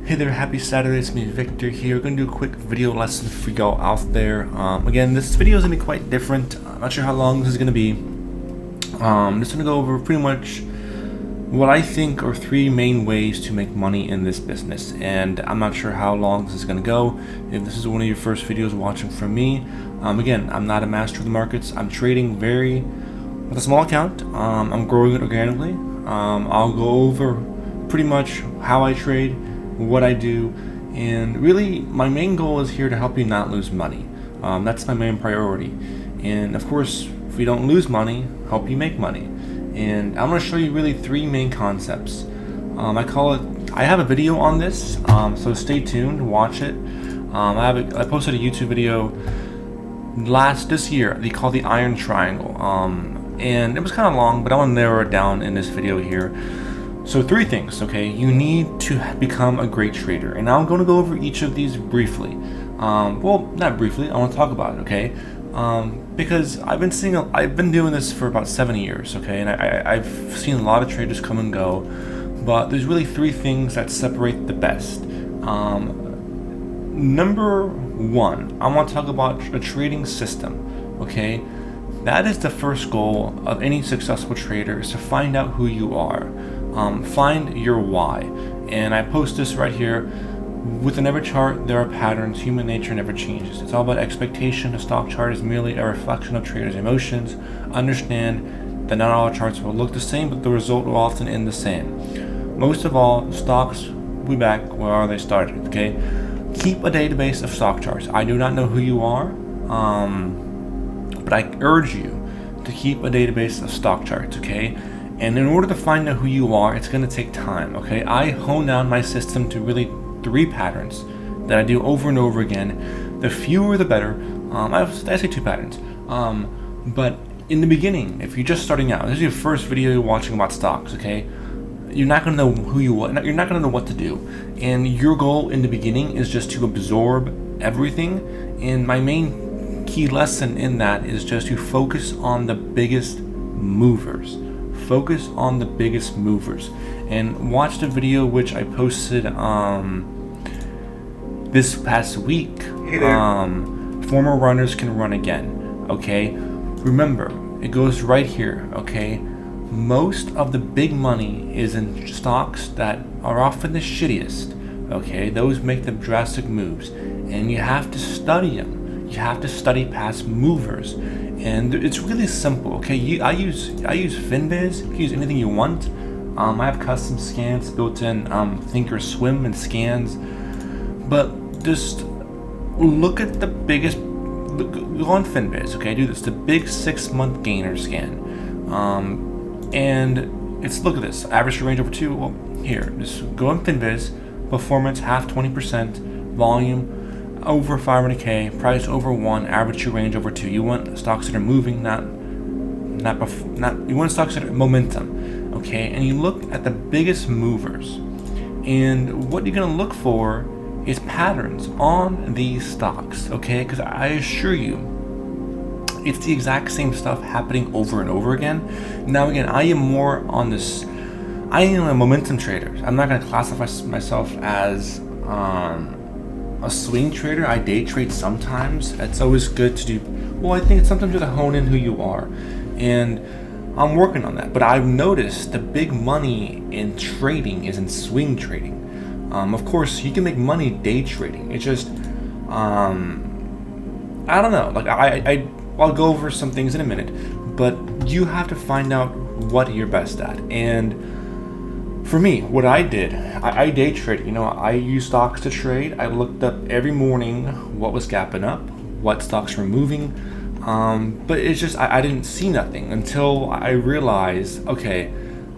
Hey there, happy Saturday, it's me Victor here. We're going to do a quick video lesson for y'all out there. Again, this video is going to be quite different. I'm not sure how long this is going to be. I'm just going to go over pretty much what I think are 3 main ways to make money in this business. And I'm not sure how long this is going to go. If this is one of your first videos watching from me, again, I'm not a master of the markets. I'm trading with a small account. I'm growing it organically. I'll go over pretty much how I trade, what I do, and really my main goal is here to help you not lose money. That's my main priority, and of course if you don't lose money, help you make money. And I'm going to show you really 3 main concepts. I have a video on this, so stay tuned, watch it. I posted a YouTube video this year they call the Iron Triangle, and it was kind of long, but I want to narrow it down in this video here. So 3 things, okay? You need to become a great trader, and I'm going to go over each of these briefly. Well, not briefly. I want to talk about it, okay? Because I've been doing this for about 7 years, okay? And I've seen a lot of traders come and go, but there's really 3 things that separate the best. Number 1, I want to talk about a trading system, okay? That is the first goal of any successful trader, is to find out who you are. Find your why. And I post this right here. Within every chart there are patterns. Human nature never changes. It's all about expectation. A stock chart is merely a reflection of traders' emotions. Understand that not all charts will look the same, but the result will often end the same. Most of all, stocks will be back where they started, okay? Keep a database of stock charts. I do not know who you are, but I urge you to keep a database of stock charts, okay? And in order to find out who you are, it's going to take time, okay? I hone down my system to really 3 patterns that I do over and over again. The fewer the better. I say 2 patterns. But in the beginning, if you're just starting out, this is your first video you're watching about stocks, okay? You're not going to know who you are. You're not going to know what to do. And your goal in the beginning is just to absorb everything. And my main key lesson in that is just to focus on the biggest movers. Focus on the biggest movers, and watch the video which I posted this past week. Hey there. Former runners can run again, okay? Remember, it goes right here, okay? Most of the big money is in stocks that are often the shittiest, okay? Those make the drastic moves, and you have to study them. You have to study past movers. And it's really simple, okay? I use Finviz. You can use anything you want. I have custom scans built in, Thinkorswim and scans. But just look at the biggest. Go on Finviz, okay? Do this. The big 6-month gainer scan, and look at this. Average range over 2. Well, here, just go on Finviz. Performance half 20%. Volume over 500k, price over 1, average true range over 2. You want stocks that are moving, you want stocks that are momentum, okay? And you look at the biggest movers, and what you're gonna look for is patterns on these stocks, okay? Because I assure you, it's the exact same stuff happening over and over again. Now again, I am more on this. I am a momentum trader. I'm not gonna classify myself as a swing trader. I day trade sometimes. It's always good to do. Well, I think it's sometimes good to hone in who you are, and I'm working on that. But I've noticed the big money in trading is in swing trading. Of course, you can make money day trading. It's just, I don't know. Like I'll go over some things in a minute, but you have to find out what you're best at. And for me, what I did, I day traded. You know, I used stocks to trade. I looked up every morning what was gapping up, what stocks were moving. But it's just, I didn't see nothing until I realized, okay,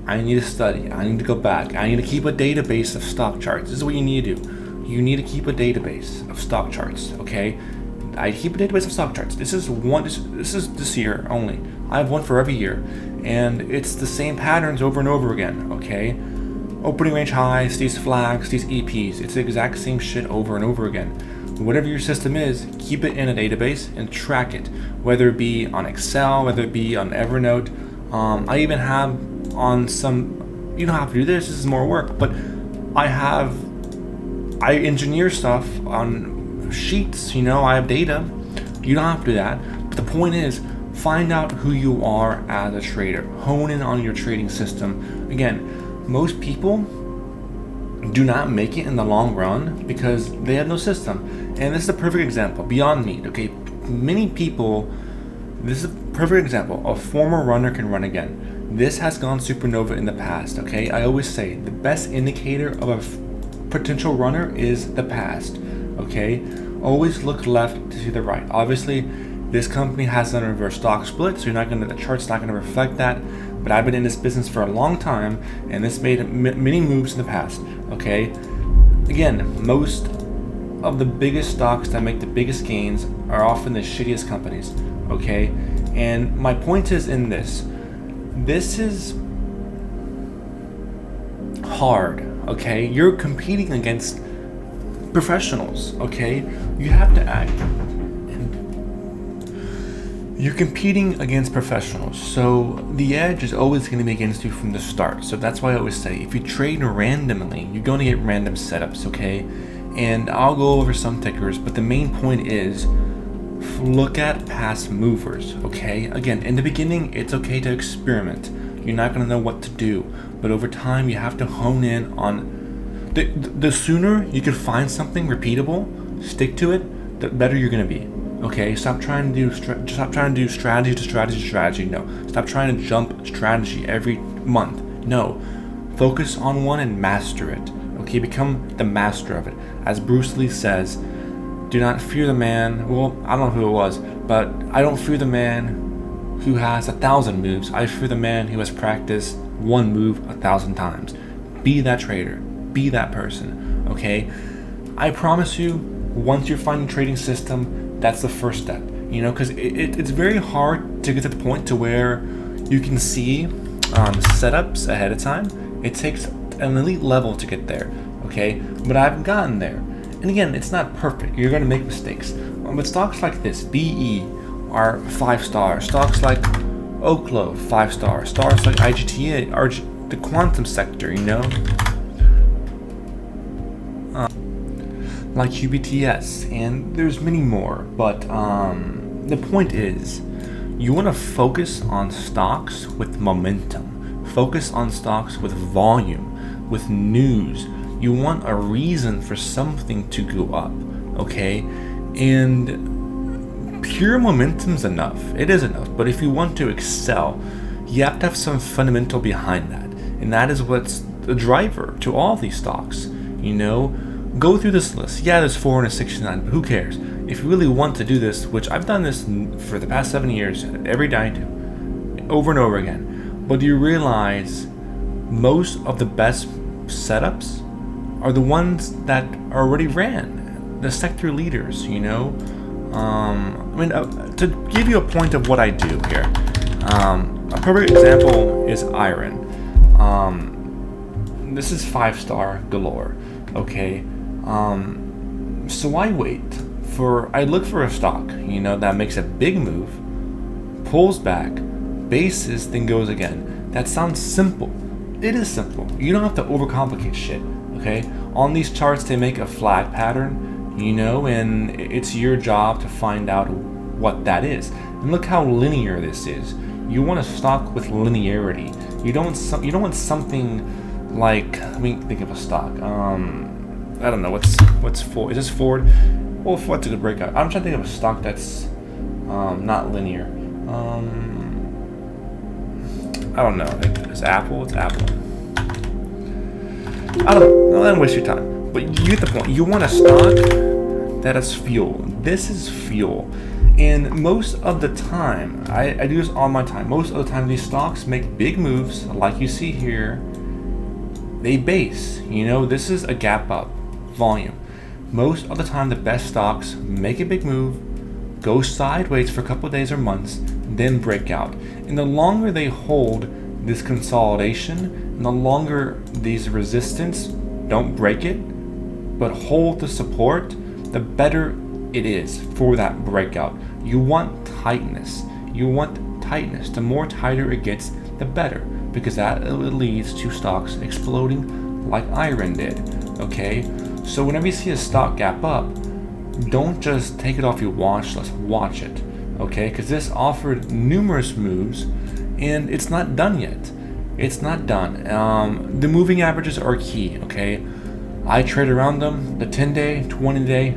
I need to study. I need to go back. I need to keep a database of stock charts. This is what you need to do. You need to keep a database of stock charts, okay? I keep a database of stock charts. This is this year only. I have one for every year. And it's the same patterns over and over again, okay? Opening range highs, these flags, these EPs. It's the exact same shit over and over again. Whatever your system is, keep it in a database and track it, whether it be on Excel, whether it be on Evernote. I even have on some, you don't have to do this is more work, but I have I engineer stuff on sheets, I have data. You don't have to do that. But the point is, find out who you are as a trader. Hone in on your trading system. Again, most people do not make it in the long run because they have no system. And this is a perfect example. Beyond Meat, okay? Many people, this is a perfect example. A former runner can run again. This has gone supernova in the past, okay? I always say the best indicator of a potential runner is the past, okay? Always look left to see the right. Obviously, this company has done a reverse stock split, so the chart's not gonna reflect that. But I've been in this business for a long time, and this made many moves in the past, okay? Again, most of the biggest stocks that make the biggest gains are often the shittiest companies, okay? And my point is in this is hard, okay? You're competing against professionals, okay? You have to act. You're competing against professionals, so the edge is always going to be against you from the start. So that's why I always say, if you trade randomly, you're going to get random setups, okay? And I'll go over some tickers, but the main point is look at past movers, okay? Again, in the beginning, it's okay to experiment. You're not going to know what to do, but over time, you have to hone in on the sooner you can find something repeatable, stick to it, the better you're going to be. Okay, stop trying to do strategy to strategy. No, stop trying to jump strategy every month. No, focus on one and master it. Okay, become the master of it. As Bruce Lee says, do not fear the man. Well, I don't know who it was, but I don't fear the man who has 1,000 moves. I fear the man who has practiced one move 1,000 times. Be that trader. Be that person. Okay, I promise you, once you find a trading system, that's the first step, because it's very hard to get to the point to where you can see setups ahead of time. It takes an elite level to get there, okay? But I've gotten there. And again, it's not perfect. You're going to make mistakes. But stocks like this, BE, are 5-star. Stocks like Oklo, 5-star. Stocks like IGTA are the quantum sector, like QBTS, and there's many more, but the point is, you want to focus on stocks with momentum, focus on stocks with volume, with news. You want a reason for something to go up, okay? And pure momentum's enough. It is enough, but if you want to excel, you have to have some fundamental behind that, and that is what's the driver to all these stocks, Go through this list. Yeah, there's 469, but who cares? If you really want to do this, which I've done this for the past 7 years, every day I do, over and over again, but do you realize most of the best setups are the ones that already ran, the sector leaders, To give you a point of what I do here, a perfect example is iron. This is 5-star galore, okay? So I look for a stock, that makes a big move, pulls back, bases, then goes again. That sounds simple. It is simple. You don't have to overcomplicate shit, okay? On these charts, they make a flag pattern, and it's your job to find out what that is. And look how linear this is. You want a stock with linearity. You don't want something like, let me think of a stock. I don't know what's Ford. Is this Ford? Well, what's a good breakout? I'm trying to think of a stock that's not linear. I don't know. It's Apple. It's Apple. I don't know. Don't waste your time. But you get the point. You want a stock that is fuel. This is fuel. And most of the time, I do this all my time. Most of the time, these stocks make big moves, like you see here. They base. This is a gap up. Volume. Most of the time, the best stocks make a big move, go sideways for a couple of days or months, then break out. And the longer they hold this consolidation, and the longer these resistance don't break it, but hold the support, the better it is for that breakout. You want tightness. The more tighter it gets, the better, because that leads to stocks exploding like iron did. Okay, So whenever you see a stock gap up, don't just take it off your watch list, watch it, okay? Because this offered numerous moves and it's not done yet. It's not done. The moving averages are key, okay? I trade around them, the 10-day, 20-day,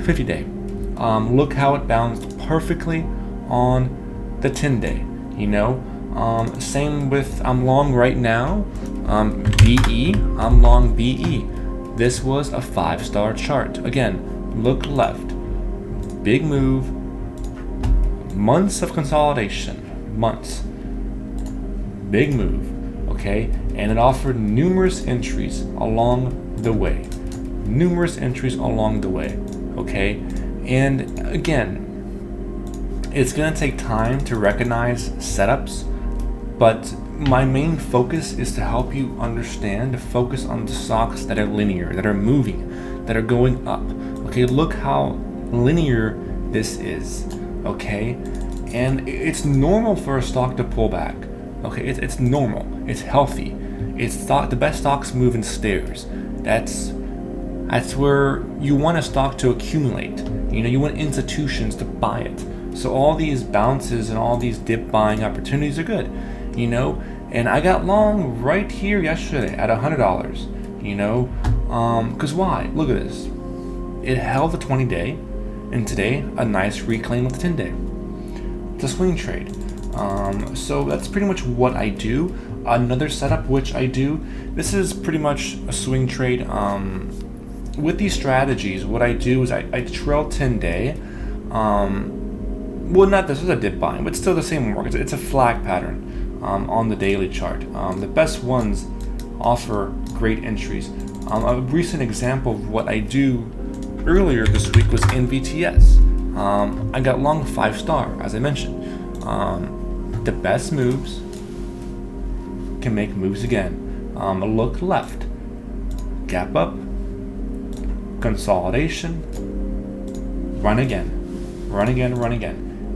50-day. Look how it bounced perfectly on the 10-day, you know? Same with, I'm long right now, BE, I'm long BE. This was a 5-star chart. Again, look left, big move, months of consolidation, months, big move, okay? And it offered numerous entries along the way, okay? And again, it's gonna take time to recognize setups, but my main focus is to help you understand, to focus on the stocks that are linear, that are moving, that are going up. Okay, look how linear this is, okay? And it's normal for a stock to pull back, okay? It's normal, it's healthy. The best stocks move in stairs. That's where you want a stock to accumulate. You know, you want institutions to buy it. So all these bounces and all these dip buying opportunities are good, you know? And I got long right here yesterday at $100, you know? Cause why? Look at this. It held the 20-day, and today a nice reclaim of the 10-day. It's a swing trade. So that's pretty much what I do. Another setup which I do, this is pretty much a swing trade. With these strategies, what I do is I trail 10-day. Well, not this is a dip buying, but still the same work. It's a flag pattern on the daily chart. The best ones offer great entries. A recent example of what I do earlier this week was NVTS. I got long 5-star, as I mentioned. The best moves can make moves again. Look left, gap up, consolidation, run again.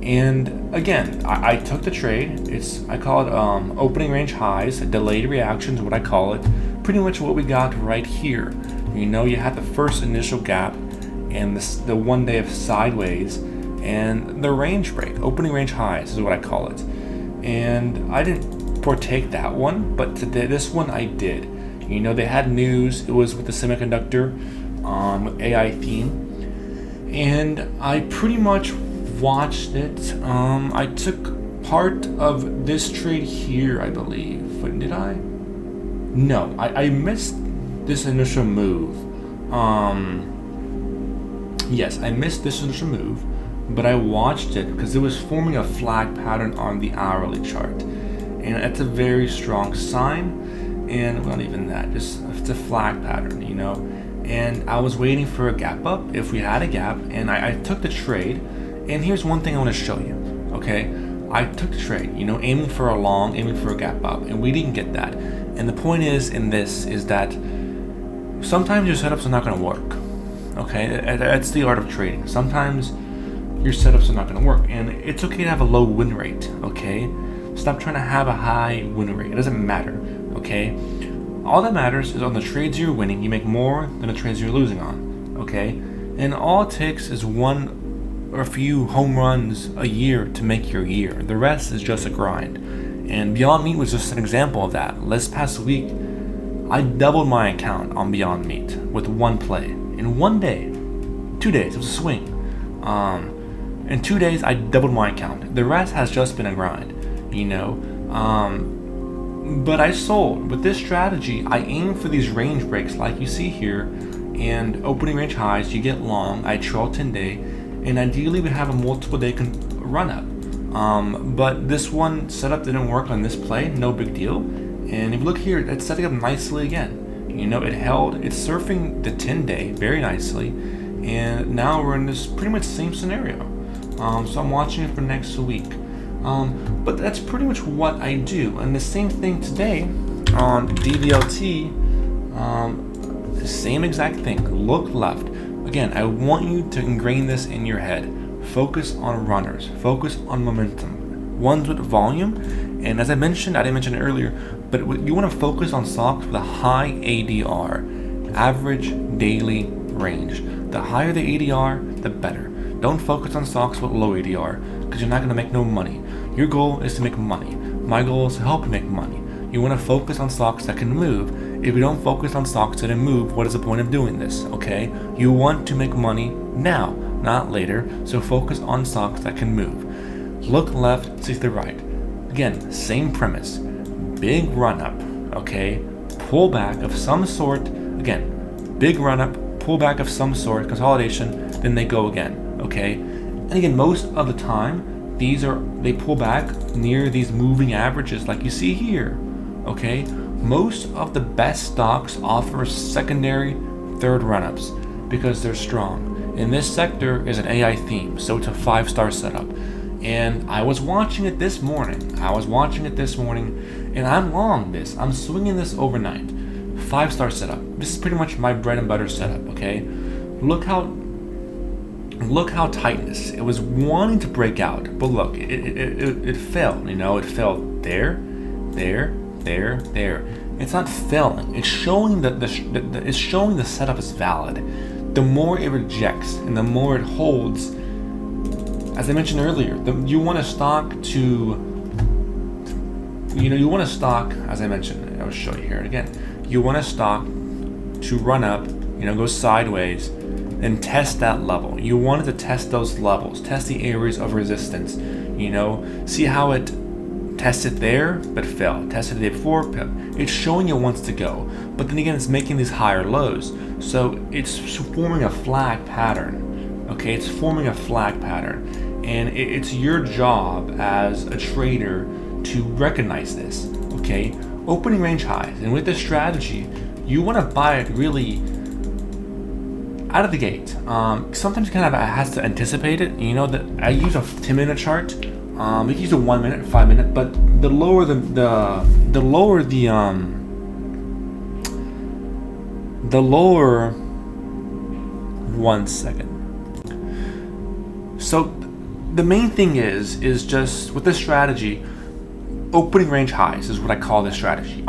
And again, I took the trade. I call it opening range highs, delayed reactions, what I call it. Pretty much what we got right here. You know, you had the first initial gap and the 1 day of sideways and the range break, opening range highs is what I call it. And I didn't partake that one, but today, this one I did. You know, they had news. It was with the semiconductor, with AI theme. And I pretty much watched it. I took part of this trade here, I believe. But did I? No, I missed this initial move. Yes, I missed this initial move, but I watched it because it was forming a flag pattern on the hourly chart. And that's a very strong sign. And not even that, just it's a flag pattern, you know. And I was waiting for a gap up, if we had a gap, and I took the trade. And here's one thing I want to show you, okay? I took the trade, you know, aiming for a long, aiming for a gap up, and we didn't get that. And the point is that sometimes your setups are not going to work, okay? That's the art of trading. Sometimes your setups are not going to work, and it's okay to have a low win rate, okay? Stop trying to have a high win rate. It doesn't matter, okay? All that matters is on the trades you're winning, you make more than the trades you're losing on, okay? And all it takes is one or a few home runs a year to make your year. The rest is just a grind. And Beyond Meat was just an example of that. This past week, I doubled my account on Beyond Meat with one play. In 1 day, 2 days, it was a swing. In 2 days, I doubled my account. The rest has just been a grind, you know? But I sold. With this strategy, I aim for these range breaks like you see here, and opening range highs, you get long, I trail 10-day, and ideally we have a multiple day run up. But this one setup didn't work on this play, no big deal. And if you look here, it's setting up nicely again. You know, it's surfing the 10-day very nicely, and now we're in this pretty much same scenario. So I'm watching it for next week. But that's pretty much what I do. And the same thing today on DVLT, same exact thing. Look left. Again, I want you to ingrain this in your head. Focus on runners. Focus on momentum. Ones with volume. And as I didn't mention it earlier, but you want to focus on stocks with a high ADR. average daily range. The higher the ADR, the better. Don't focus on stocks with low ADR because you're not going to make no money. Your goal is to make money. My goal is to help you make money. You want to focus on stocks that can move. If you don't focus on stocks that can move, what is the point of doing this? Okay? You want to make money now, not later. So focus on stocks that can move. Look left, see to the right. Again, same premise. Big run up, okay? Pullback of some sort. Again, big run up, pullback of some sort, consolidation, then they go again, okay? And again, most of the time, they pull back near these moving averages like you see here, okay? Most of the best stocks offer secondary, third run-ups because they're strong. And this sector is an AI theme, so it's a 5-star setup. And I was watching it this morning, and I'm long this. I'm swinging this overnight. 5-star setup. This is pretty much my bread and butter setup, okay? Look how tight this. It was wanting to break out, but look, it fell. It fell there. It's not failing. It's showing it's showing the setup is valid. The more it rejects and the more it holds, as I mentioned earlier, you want a stock as I mentioned. I'll show you here again. You want a stock to run up, go sideways, and test that level. You wanted to test those levels, test the areas of resistance. See how it tested there, but fell. Tested the day before, it's showing it wants to go. But then again, it's making these higher lows. So it's forming a flag pattern. Okay, it's forming a flag pattern. And it's your job as a trader to recognize this. Okay, opening range highs. And with this strategy, you want to buy it really out of the gate. Sometimes you kind of has to anticipate it. That I use a 10-minute chart. You can use a 1 minute, 5 minute, but the lower one second. So the main thing is just with this strategy, opening range highs is what I call this strategy.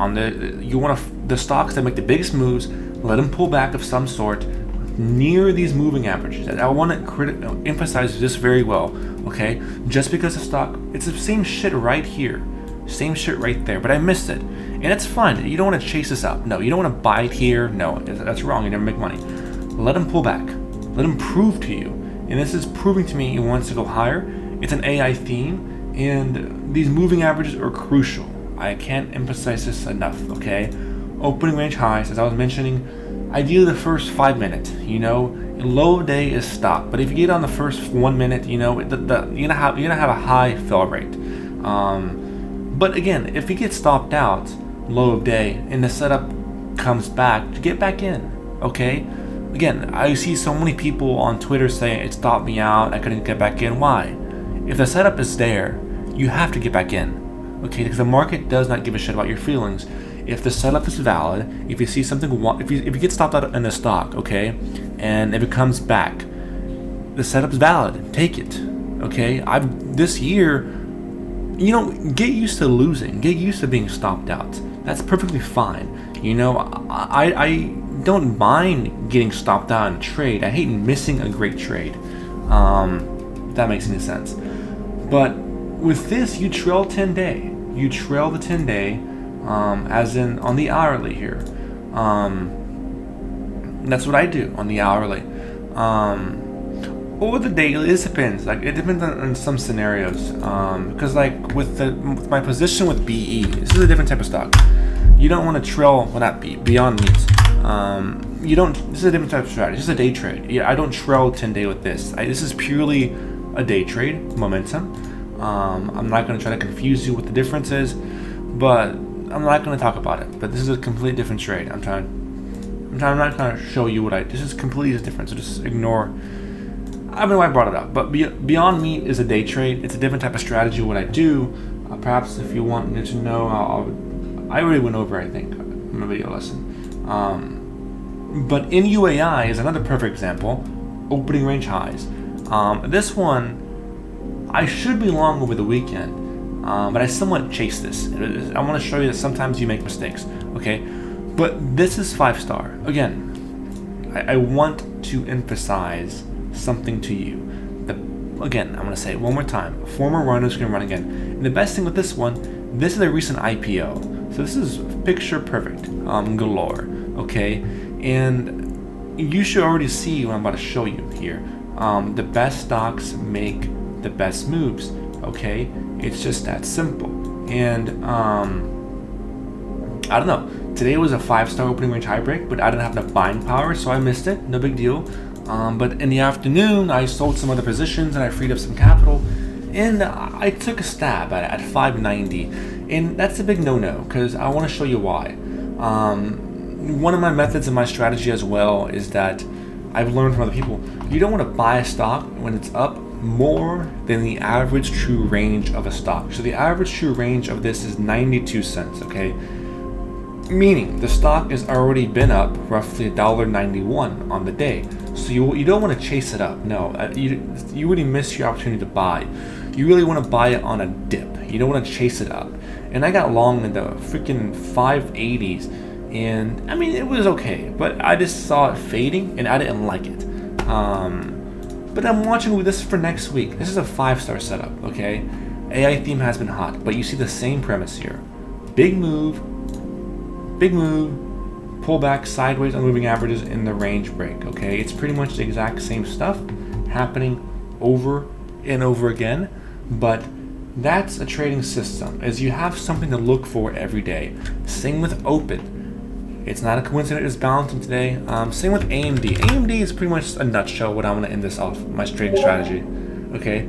You want the stocks that make the biggest moves, let them pull back of some sort near these moving averages. I want to emphasize this very well, okay? Just because the stock, it's the same shit right here, same shit right there, but I missed it, and it's fine. You don't want to chase this up. No, you don't want to buy it here. No, that's wrong. You never make money. Let them pull back. Let them prove to you, and this is proving to me it wants to go higher. It's an AI theme, and these moving averages are crucial. I can't emphasize this enough, okay? Opening range highs, as I was mentioning, ideally the first 5 minutes, low day is stop. But if you get on the first 1 minute, you're gonna have a high fill rate. But again, if you get stopped out, low of day, and the setup comes back, get back in, okay? Again, I see so many people on Twitter saying it stopped me out, I couldn't get back in. Why? If the setup is there, you have to get back in, okay? Because the market does not give a shit about your feelings. If the setup is valid, if you see something, if you get stopped out in a stock, okay, and if it comes back, the setup's valid. Take it, okay? This year, get used to losing. Get used to being stopped out. That's perfectly fine. I don't mind getting stopped out in a trade. I hate missing a great trade. If that makes any sense. But with this, you trail 10-day. You trail the 10-day. As in on the hourly here. That's what I do on the hourly. Or the daily, it depends. It depends on some scenarios. Because with my position with BE, this is a different type of stock. You don't want to trail Beyond Meat. This is a different type of strategy. This is a day trade. I don't trail 10-day with this. This is purely a day trade, momentum. I'm not going to try to confuse you with the differences, but I'm not going to talk about it. But this is a completely different trade. I'm not going to show you this is completely different. So just ignore. I don't know why I brought it up. But Beyond Meat is a day trade. It's a different type of strategy. What I do, perhaps if you want to know, I already went over, I think, in my video lesson. But in UAI is another perfect example. Opening range highs. This one, I should be long over the weekend. But I somewhat chase this. I want to show you that sometimes you make mistakes, okay? But this is 5-star. Again, I want to emphasize something to you. Again, I'm going to say it one more time. Former runners can run again. And the best thing with this one, this is a recent IPO. So this is picture perfect, galore, okay? And you should already see what I'm about to show you here. The best stocks make the best moves, okay? It's just that simple. And I don't know. Today was a 5-star opening range high break, but I didn't have enough buying power, so I missed it. No big deal. But in the afternoon, I sold some other positions and I freed up some capital, and I took a stab at 590, and that's a big no-no because I want to show you why. One of my methods in my strategy as well is that I've learned from other people. You don't want to buy a stock when it's up more than the average true range of a stock. So the average true range of this is 92 cents, okay? Meaning the stock has already been up roughly $1.91 on the day. So you don't want to chase it up. No, you really miss your opportunity to buy. You really want to buy it on a dip. You don't want to chase it up. And I got long in the freaking 580s, and I mean it was okay, but I just saw it fading and I didn't like it. But I'm watching this for next week. This is a 5-star setup, okay? AI theme has been hot, but you see the same premise here. Big move, pull back sideways on moving averages in the range break, okay? It's pretty much the exact same stuff happening over and over again, but that's a trading system, as you have something to look for every day. Same with open. It's not a coincidence it's balancing today. Same with AMD. AMD is pretty much a nutshell what I'm going to end this off, my trading strategy, okay?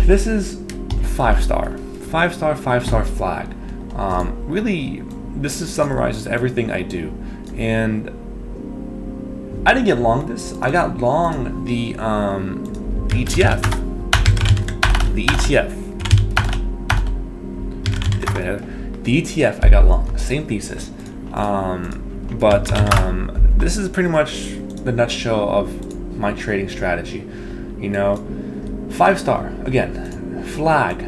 This is 5-star flag. Really, this summarizes everything I do, and I didn't get long this. I got long the ETF. The ETF I got long. Same thesis, but this is pretty much the nutshell of my trading strategy. You know, 5-star again, flag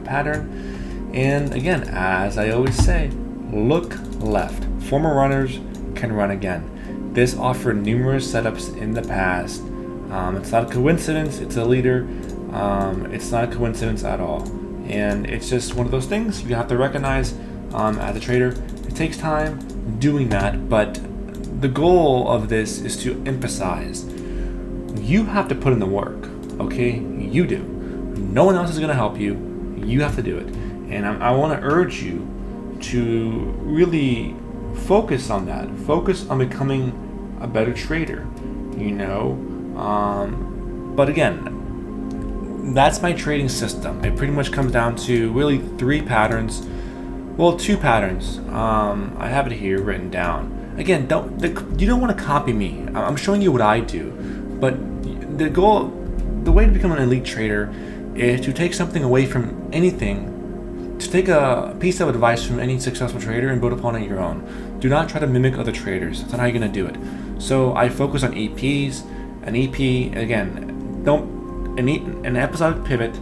pattern. And again, as I always say, look left. Former runners can run again. This offered numerous setups in the past. It's not a coincidence, it's a leader. It's not a coincidence at all. And it's just one of those things you have to recognize as a trader. It takes time doing that, but the goal of this is to emphasize you have to put in the work, okay? You do. No one else is going to help you. You have to do it. And I want to urge you to really focus on that. Focus on becoming a better trader, you know. But again, that's my trading system. It pretty much comes down to really 3 patterns. Well, 2 patterns. I have it here written down. Again, you don't want to copy me. I'm showing you what I do. But the way to become an elite trader is to take something away from anything, to take a piece of advice from any successful trader and build upon it your own. Do not try to mimic other traders. That's not how you're going to do it. So I focus on EPs. An EP, again, an episodic pivot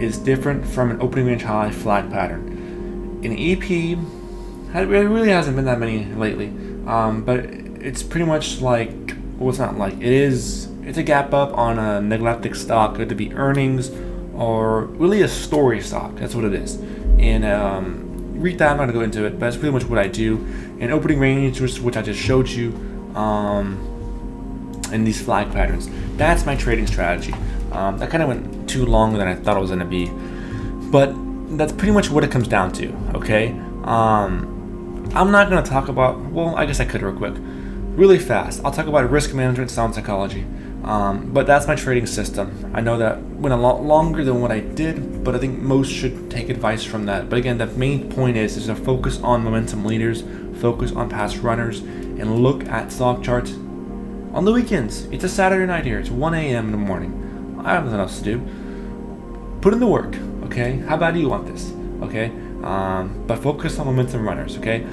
is different from an opening range high flag pattern. An EP, it really hasn't been that many lately, but it's pretty much like, well, it's not like, it's a gap up on a neglected stock, could be earnings, or really a story stock. That's what it is. And read that, I'm not going to go into it, but that's pretty much what I do. And opening range, which I just showed you, and these flag patterns. That's my trading strategy. That kind of went too long than I thought it was going to be, but that's pretty much what it comes down to, okay? I'm not going to talk about, well, I guess I could real quick. Really fast, I'll talk about risk management, sound psychology. But that's my trading system. I know that went a lot longer than what I did, but I think most should take advice from that. But again, the main point is to focus on momentum leaders, focus on past runners, and look at stock charts on the weekends. It's a Saturday night here. It's 1 a.m. in the morning. I have nothing else to do. Put in the work, okay? How bad do you want this, okay? But focus on momentum runners, okay?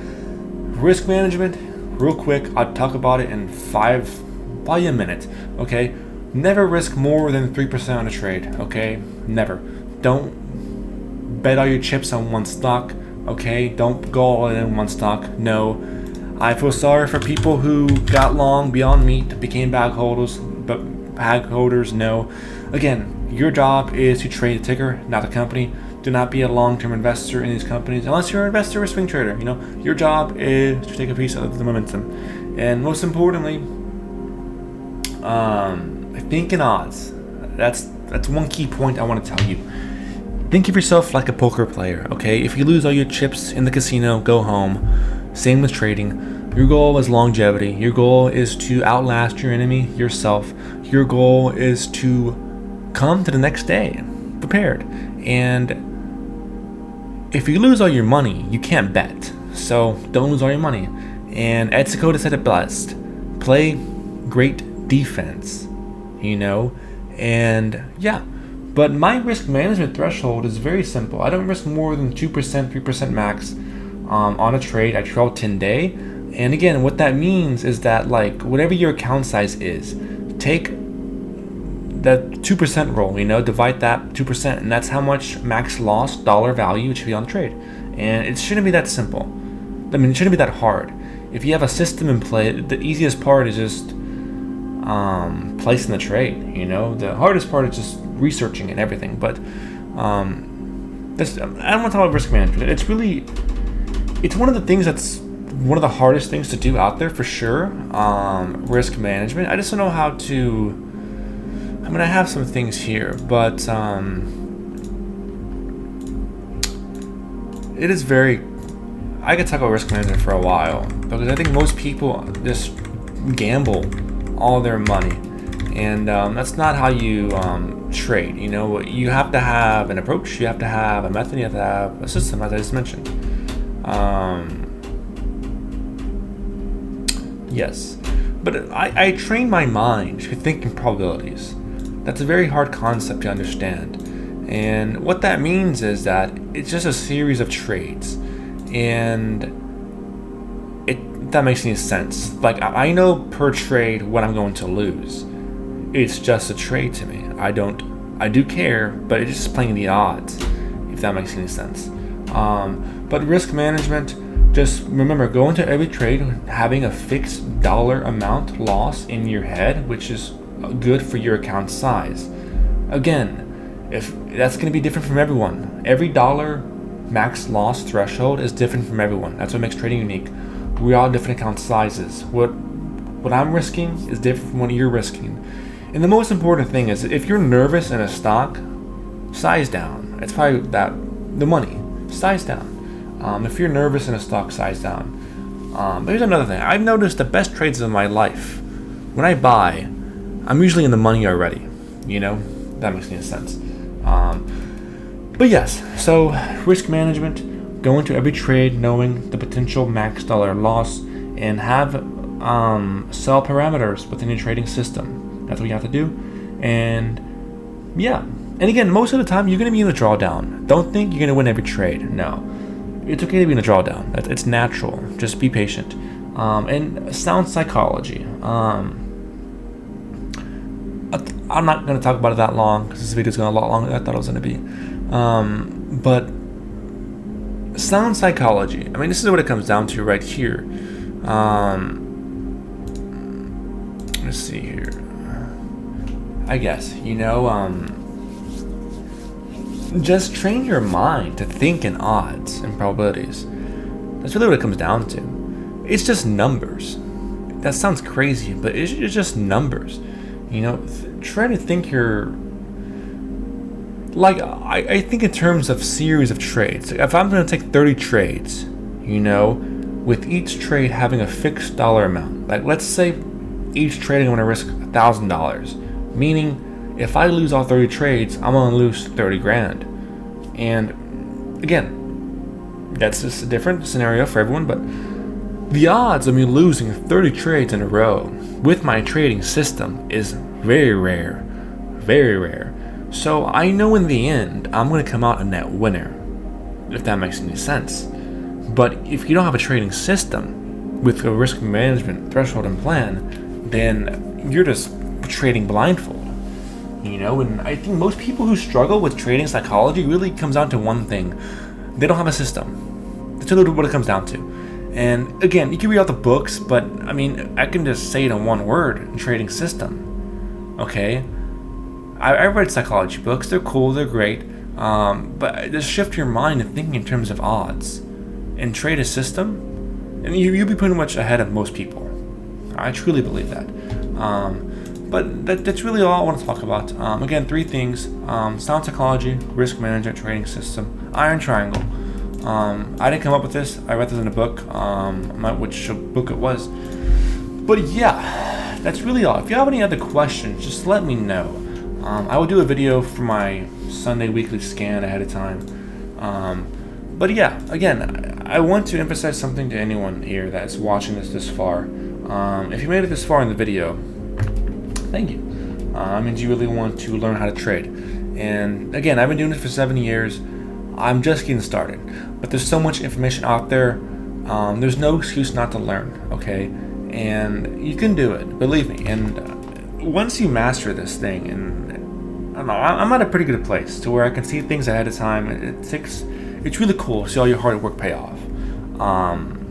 Risk management, real quick, I'll talk about it in probably a minute, okay? Never risk more than 3% on a trade, okay? Never. Don't bet all your chips on one stock, okay? Don't go all in one stock. No. I feel sorry for people who got long beyond meat, became bag holders, but bag holders know. Again, your job is to trade the ticker, not the company. Do not be a long-term investor in these companies unless you're an investor or swing trader. Your job is to take a piece of the momentum, and most importantly, think in odds. That's one key point I want to tell you. Think of yourself like a poker player. Okay, if you lose all your chips in the casino, go home. Same with trading. Your goal is longevity. Your goal is to outlast your enemy, yourself. Your goal is to come to the next day prepared. And if you lose all your money, you can't bet. So don't lose all your money. And Ed Secoda said it best. Play great defense, and yeah. But my risk management threshold is very simple. I don't risk more than 2%, 3% max on a trade. I trail 10-day. And again, what that means is that whatever your account size is, take that 2% roll, divide that 2%, and that's how much max loss dollar value it should be on the trade. And it shouldn't be that simple. It shouldn't be that hard. If you have a system in play, the easiest part is just placing the trade. The hardest part is just researching and everything. But I don't want to talk about risk management. It's one of the things that's one of the hardest things to do out there for sure. Risk management. I just don't know how to. I have some things here, but it is very. I could talk about risk management for a while because I think most people just gamble all their money, and that's not how you trade. You have to have an approach, you have to have a method, you have to have a system, as I just mentioned. Yes, but I train my mind to think in probabilities. That's a very hard concept to understand, and what that means is that it's just a series of trades, and if that makes any sense. I know per trade what I'm going to lose. It's just a trade to me. I do care, but it's just playing the odds, if that makes any sense. But risk management, just remember, go into every trade having a fixed dollar amount loss in your head, which is good for your account size. Again, if that's going to be different from everyone. Every dollar max loss threshold is different from everyone. That's what makes trading unique. We all have different account sizes. What I'm risking is different from what you're risking. And the most important thing is, if you're nervous in a stock, size down. It's probably the money. Size down. If you're nervous in a stock, size down. But here's another thing. I've noticed the best trades of my life, when I buy, I'm usually in the money already. That makes any sense. But yes, so risk management, go into every trade knowing the potential max dollar loss, and have sell parameters within your trading system. That's what you have to do. And yeah, and again, most of the time you're going to be in a drawdown. Don't think you're going to win every trade. No, it's okay to be in a drawdown. It's natural. Just be patient. And sound psychology. I'm not going to talk about it that long because this video is going a lot longer than I thought it was going to be. But sound psychology. This is what it comes down to right here. Let's see here. I guess, just train your mind to think in odds and probabilities. That's really what it comes down to. It's just numbers. That sounds crazy, but it's just numbers. Try to think I think in terms of series of trades. If I'm going to take 30 trades, with each trade having a fixed dollar amount. Let's say each trade I'm going to risk $1,000. Meaning, if I lose all 30 trades, I'm going to lose 30 grand. And again, that's just a different scenario for everyone, but the odds of me losing 30 trades in a row with my trading system is very rare. Very rare. So I know in the end, I'm going to come out a net winner, if that makes any sense. But if you don't have a trading system with a risk management threshold and plan, then you're just trading blindfold. And I think most people who struggle with trading psychology really comes down to one thing. They don't have a system. That's really what it comes down to. And again, you can read all the books, but I mean, I can just say it in one word: trading system. Okay, I read psychology books. They're cool. They're great. But just shift your mind and thinking in terms of odds, and trade a system, and you'll be pretty much ahead of most people. I truly believe that. But that's really all I want to talk about. Again, 3 things: sound psychology, risk management, trading system, iron triangle. I didn't come up with this. I read this in a book. I'm not which book it was. But yeah, that's really all. If you have any other questions, just let me know. I will do a video for my Sunday weekly scan ahead of time. But yeah, again, I want to emphasize something to anyone here that's watching this far. If you made it this far in the video, thank you. It means you really want to learn how to trade. And again, I've been doing this for 7 years. I'm just getting started. But there's so much information out there. There's no excuse not to learn, okay? And you can do it, believe me. And once you master this thing, and I don't know, I'm at a pretty good place to where I can see things ahead of time. It's really cool to see all your hard work pay off.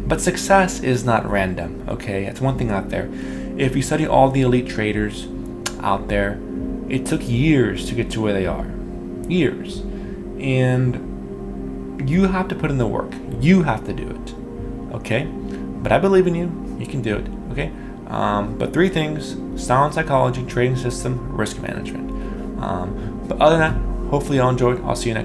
But success is not random, okay? That's one thing out there. If you study all the elite traders out there, it took years to get to where they are. Years. And you have to put in the work. You have to do it, okay? But I believe in you. You can do it, okay? But 3 things: sound psychology, trading system, risk management. But other than that, hopefully y'all enjoyed. I'll see you next time.